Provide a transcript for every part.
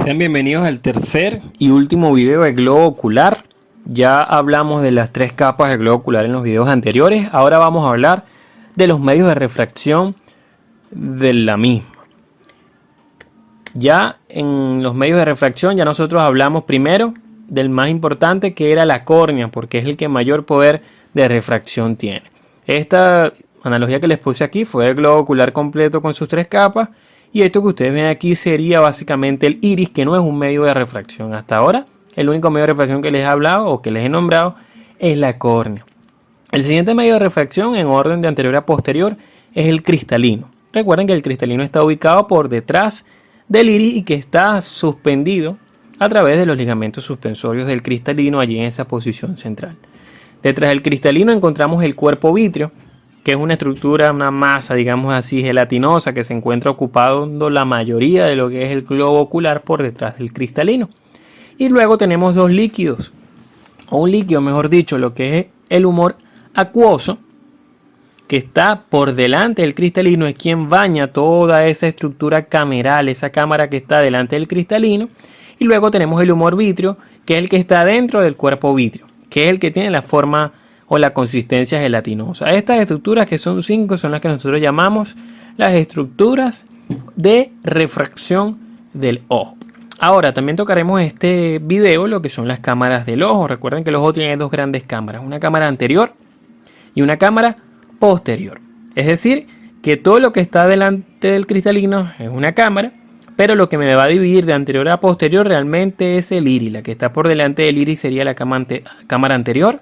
Sean bienvenidos al tercer y último video de globo ocular. Ya hablamos de las tres capas del globo ocular en los videos anteriores. Ahora vamos a hablar de los medios de refracción de la misma. Ya en los medios de refracción ya nosotros hablamos primero del más importante, que era la córnea, porque es el que mayor poder de refracción tiene. Esta analogía que les puse aquí fue el globo ocular completo con sus tres capas. Y esto que ustedes ven aquí sería básicamente el iris, que no es un medio de refracción. Hasta ahora, el único medio de refracción que les he hablado o que les he nombrado es la córnea. El siguiente medio de refracción en orden de anterior a posterior es el cristalino. Recuerden que el cristalino está ubicado por detrás del iris y que está suspendido a través de los ligamentos suspensorios del cristalino allí en esa posición central. Detrás del cristalino encontramos el cuerpo vítreo, que es una estructura, una masa, digamos así, gelatinosa, que se encuentra ocupando la mayoría de lo que es el globo ocular por detrás del cristalino. Y luego tenemos dos líquidos, o un líquido, mejor dicho, lo que es el humor acuoso, que está por delante del cristalino, es quien baña toda esa estructura cameral, esa cámara que está delante del cristalino. Y luego tenemos el humor vítreo, que es el que está dentro del cuerpo vítreo, que es el que tiene la forma o la consistencia gelatinosa. Estas estructuras, que son 5, son las que nosotros llamamos las estructuras de refracción del ojo. Ahora también tocaremos en este video lo que son las cámaras del ojo. Recuerden que el ojo tiene dos grandes cámaras, una cámara anterior y una cámara posterior. Es decir, que todo lo que está delante del cristalino es una cámara, pero lo que me va a dividir de anterior a posterior realmente es el iris. La que está por delante del iris sería la cámara anterior,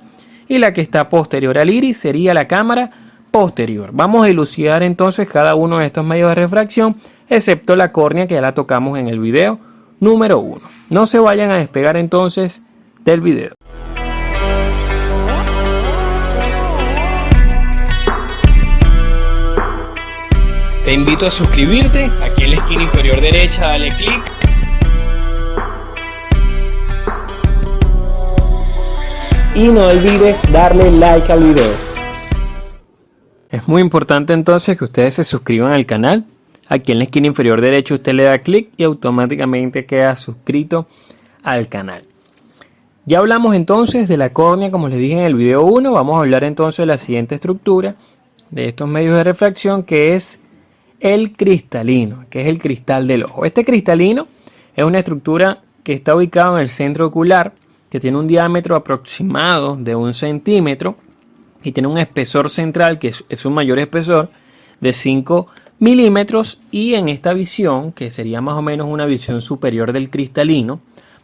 y la que está posterior al iris sería la cámara posterior. Vamos a elucidar entonces cada uno de estos medios de refracción, excepto la córnea, que ya la tocamos en el video número 1. No se vayan a despegar entonces del video. Te invito a suscribirte. Aquí en la esquina inferior derecha dale clic. Y no olvides darle like al video. Es muy importante entonces que ustedes se suscriban al canal. Aquí en la esquina inferior derecha usted le da clic y automáticamente queda suscrito al canal. Ya hablamos entonces de la córnea, como les dije en el video 1. Vamos a hablar entonces de la siguiente estructura de estos medios de refracción, que es el cristalino, que es el cristal del ojo. Este cristalino es una estructura que está ubicado en el centro ocular, que tiene un diámetro aproximado de 1 centímetro y tiene un espesor central, que es su mayor espesor, de 5 milímetros. Y en esta visión, que sería más o menos una visión superior del cristalino,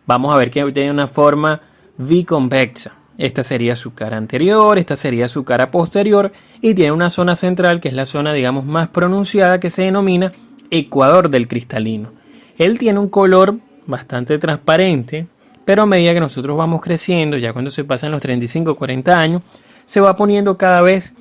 vamos a ver que tiene una forma biconvexa. Esta sería su cara anterior, esta sería su cara posterior, y tiene una zona central, que es la zona, digamos, más pronunciada, que se denomina ecuador del cristalino. Él tiene un color bastante transparente, pero a medida que nosotros vamos creciendo, ya cuando se pasan los 35 o 40 años, se va poniendo cada vez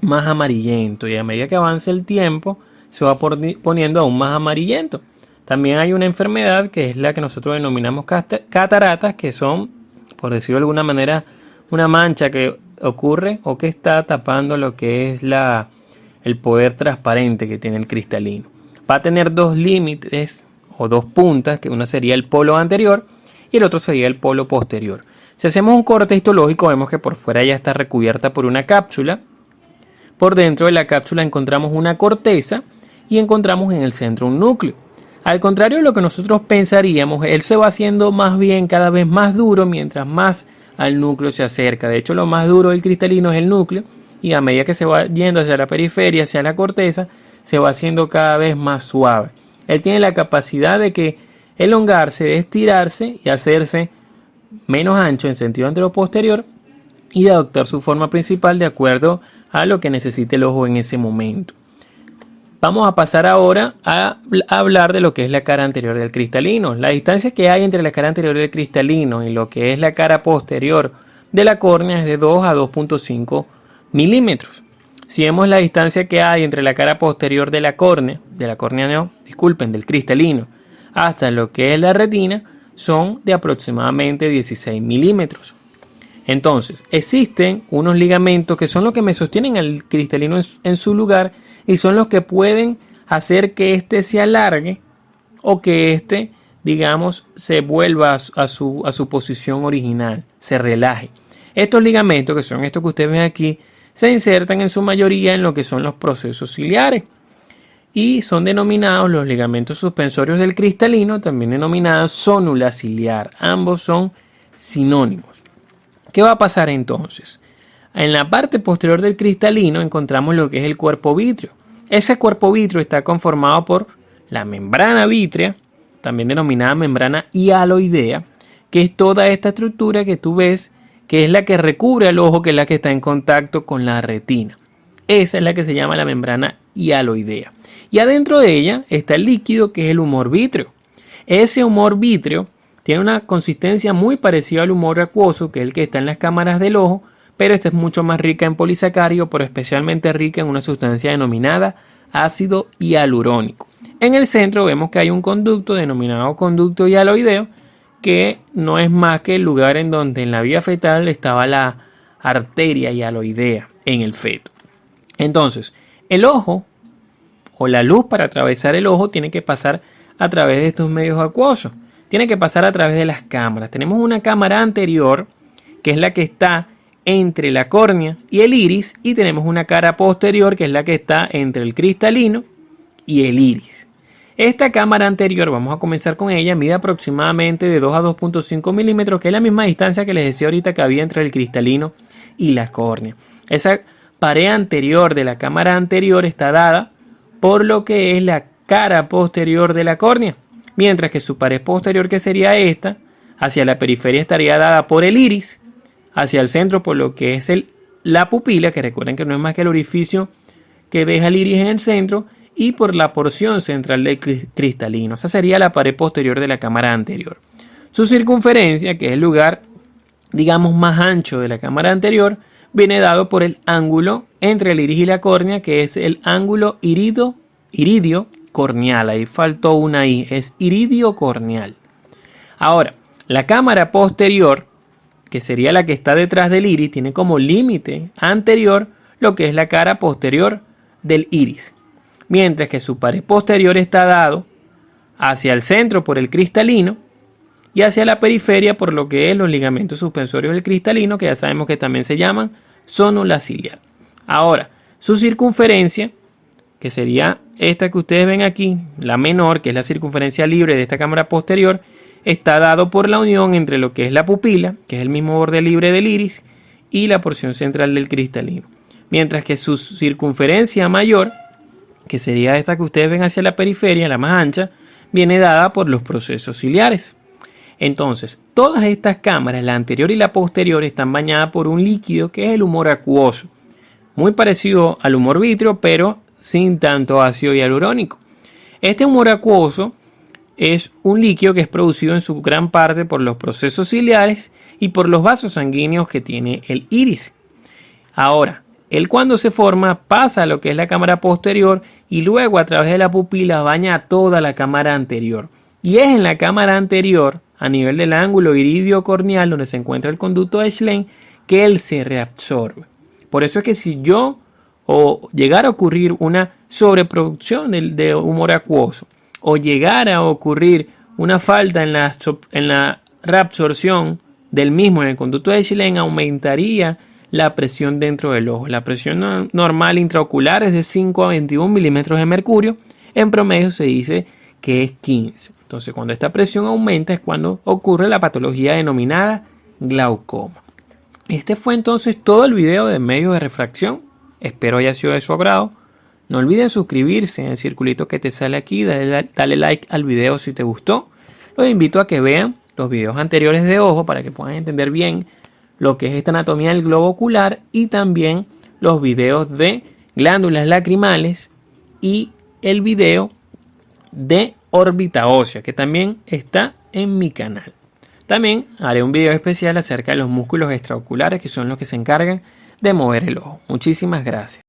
más amarillento. Y a medida que avanza el tiempo, se va poniendo aún más amarillento. También hay una enfermedad, que es la que nosotros denominamos cataratas, que son, por decirlo de alguna manera, una mancha que ocurre o que está tapando lo que es el poder transparente que tiene el cristalino. Va a tener dos límites o dos puntas, que una sería el polo anterior y el otro sería el polo posterior. Si hacemos un corte histológico, vemos que por fuera ya está recubierta por una cápsula. Por dentro de la cápsula encontramos una corteza y encontramos en el centro un núcleo. Al contrario de lo que nosotros pensaríamos, él se va haciendo más bien cada vez más duro mientras más al núcleo se acerca. De hecho, lo más duro del cristalino es el núcleo, y a medida que se va yendo hacia la periferia, hacia la corteza, se va haciendo cada vez más suave. Él tiene la capacidad de elongarse, de estirarse y hacerse menos ancho en sentido anteroposterior, y de adoptar su forma principal de acuerdo a lo que necesite el ojo en ese momento. Vamos a pasar ahora a hablar de lo que es la cara anterior del cristalino. La distancia que hay entre la cara anterior del cristalino y lo que es la cara posterior de la córnea es de 2 a 2.5 milímetros. Si vemos la distancia que hay entre la cara posterior del cristalino, hasta lo que es la retina, son de aproximadamente 16 milímetros. Entonces, existen unos ligamentos que son los que me sostienen al cristalino en su lugar, y son los que pueden hacer que éste se alargue o que éste digamos, se vuelva a su posición original, se relaje. Estos ligamentos, que son estos que ustedes ven aquí, se insertan en su mayoría en lo que son los procesos ciliares y son denominados los ligamentos suspensorios del cristalino, también denominados zónula ciliar. Ambos son sinónimos. ¿Qué va a pasar entonces? En la parte posterior del cristalino encontramos lo que es el cuerpo vítreo. Ese cuerpo vítreo está conformado por la membrana vítrea, también denominada membrana hialoidea, que es toda esta estructura que tú ves, que es la que recubre al ojo, que es la que está en contacto con la retina. Esa es la que se llama la membrana hialoidea. Y adentro de ella está el líquido, que es el humor vítreo. Ese humor vítreo tiene una consistencia muy parecida al humor acuoso, que es el que está en las cámaras del ojo, pero esta es mucho más rica en polisacárido, pero especialmente rica en una sustancia denominada ácido hialurónico. En el centro vemos que hay un conducto denominado conducto hialoideo, que no es más que el lugar en donde en la vía fetal estaba la arteria hialoidea en el feto. Entonces, el ojo o la luz para atravesar el ojo tiene que pasar a través de estos medios acuosos. Tiene que pasar a través de las cámaras. Tenemos una cámara anterior, que es la que está entre la córnea y el iris, y tenemos una cara posterior, que es la que está entre el cristalino y el iris. Esta cámara anterior, vamos a comenzar con ella, mide aproximadamente de 2 a 2.5 milímetros, que es la misma distancia que les decía ahorita que había entre el cristalino y la córnea. Esa pared anterior de la cámara anterior está dada por lo que es la cara posterior de la córnea, mientras que su pared posterior, que sería esta, hacia la periferia estaría dada por el iris, hacia el centro por lo que es la pupila, que recuerden que no es más que el orificio que deja el iris en el centro, y por la porción central del cristalino. Esa sería la pared posterior de la cámara anterior. Su circunferencia, que es el lugar, digamos, más ancho de la cámara anterior, viene dado por el ángulo entre el iris y la córnea, que es el ángulo iridio corneal. Ahí faltó una I, es iridio corneal. Ahora, la cámara posterior, que sería la que está detrás del iris, tiene como límite anterior lo que es la cara posterior del iris, mientras que su pared posterior está dado hacia el centro por el cristalino y hacia la periferia por lo que es los ligamentos suspensorios del cristalino, que ya sabemos que también se llaman zónula ciliar. Ahora, su circunferencia, que sería esta que ustedes ven aquí, la menor, que es la circunferencia libre de esta cámara posterior, está dado por la unión entre lo que es la pupila, que es el mismo borde libre del iris, y la porción central del cristalino. Mientras que su circunferencia mayor, que sería esta que ustedes ven hacia la periferia, la más ancha, viene dada por los procesos ciliares. Entonces, todas estas cámaras, la anterior y la posterior, están bañadas por un líquido que es el humor acuoso, muy parecido al humor vítreo, pero sin tanto ácido hialurónico. Este humor acuoso es un líquido que es producido en su gran parte por los procesos ciliares y por los vasos sanguíneos que tiene el iris. Ahora, él cuando se forma pasa a lo que es la cámara posterior y luego a través de la pupila baña a toda la cámara anterior. Y es en la cámara anterior, a nivel del ángulo iridio corneal, donde se encuentra el conducto de Schlenk, que él se reabsorbe. Por eso es que si yo o llegara a ocurrir una sobreproducción de humor acuoso o llegara a ocurrir una falta en la reabsorción del mismo en el conducto de Schlenk, aumentaría la presión dentro del ojo. La presión normal intraocular es de 5 a 21 milímetros de mercurio. En promedio se dice que es 15. Entonces, cuando esta presión aumenta es cuando ocurre la patología denominada glaucoma. Este fue entonces todo el video de medios de refracción. Espero haya sido de su agrado. No olviden suscribirse en el circulito que te sale aquí. Dale like al video si te gustó. Los invito a que vean los videos anteriores de ojo para que puedan entender bien lo que es esta anatomía del globo ocular y también los videos de glándulas lacrimales y el video de órbita ósea, que también está en mi canal. También haré un video especial acerca de los músculos extraoculares, que son los que se encargan de mover el ojo. Muchísimas gracias.